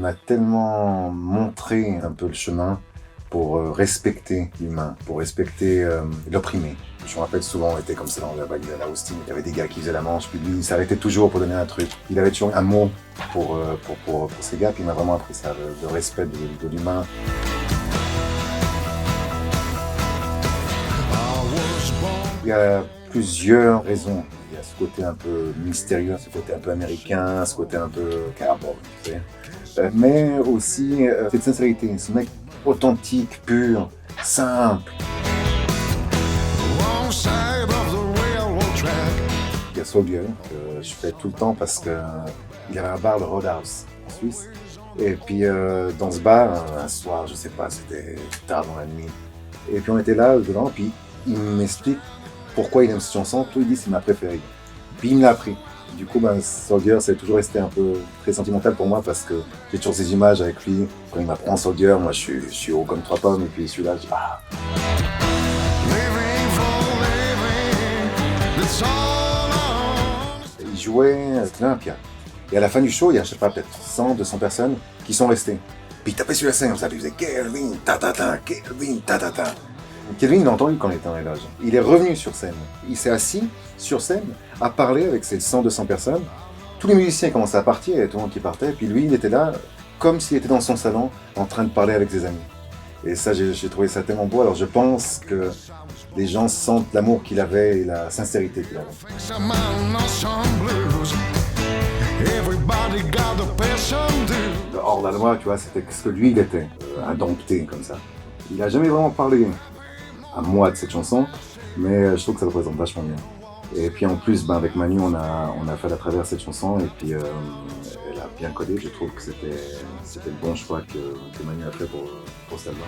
m'a tellement montré un peu le chemin pour respecter l'humain, pour respecter l'opprimé. Je me rappelle souvent, on était comme ça dans la vague de Austin, il y avait des gars qui faisaient la manche, puis lui, il s'arrêtait toujours pour donner un truc. Il avait toujours un mot pour ces gars, puis il m'a vraiment appris ça, le respect de l'humain. Il y a plusieurs raisons. Il y a ce côté un peu mystérieux, ce côté un peu américain, ce côté un peu cowboy, tu sais. Mais aussi cette sincérité, ce mec authentique, pur, simple. Il y a Soldier que je fais tout le temps parce qu'il y avait un bar, le Roadhouse, en Suisse. Et puis dans ce bar, un soir, je sais pas, c'était tard dans la nuit. Et puis on était là dedans, puis il m'explique pourquoi il aime cette chanson. Tout il dit c'est ma préférée. Puis il me l'a appris. Du coup, Soldier, ça a toujours resté un peu très sentimental pour moi parce que j'ai toujours ces images avec lui. Quand il m'apprend Soldier, moi je suis haut comme 3 pommes et puis celui-là, je dis ah. Il jouait à l'Olympia. Et à la fin du show, il y a, je sais pas, peut-être 100, 200 personnes qui sont restées. Puis il tapait sur la scène comme ça, il faisait Kelvin, ta-ta-ta, Kelvin, ta-ta-ta. Kelvin, il l'a entendu quand il était en élage. Il est revenu sur scène. Il s'est assis sur scène à parler avec ces 100, 200 personnes. Tous les musiciens commençaient à partir, il y avait tout le monde qui partait. Puis lui, il était là comme s'il était dans son salon en train de parler avec ses amis. Et ça, j'ai trouvé ça tellement beau. Alors je pense que les gens sentent l'amour qu'il avait et la sincérité qu'il avait. Hors la loi, tu vois, c'était ce que lui, il était, indompté comme ça. Il n'a jamais vraiment parlé à moi de cette chanson, mais je trouve que ça le représente vachement bien. Et puis en plus, avec Manu, on a fait à travers cette chanson, et puis elle a bien codé. Je trouve que c'était le bon choix que Manu a fait pour cet album.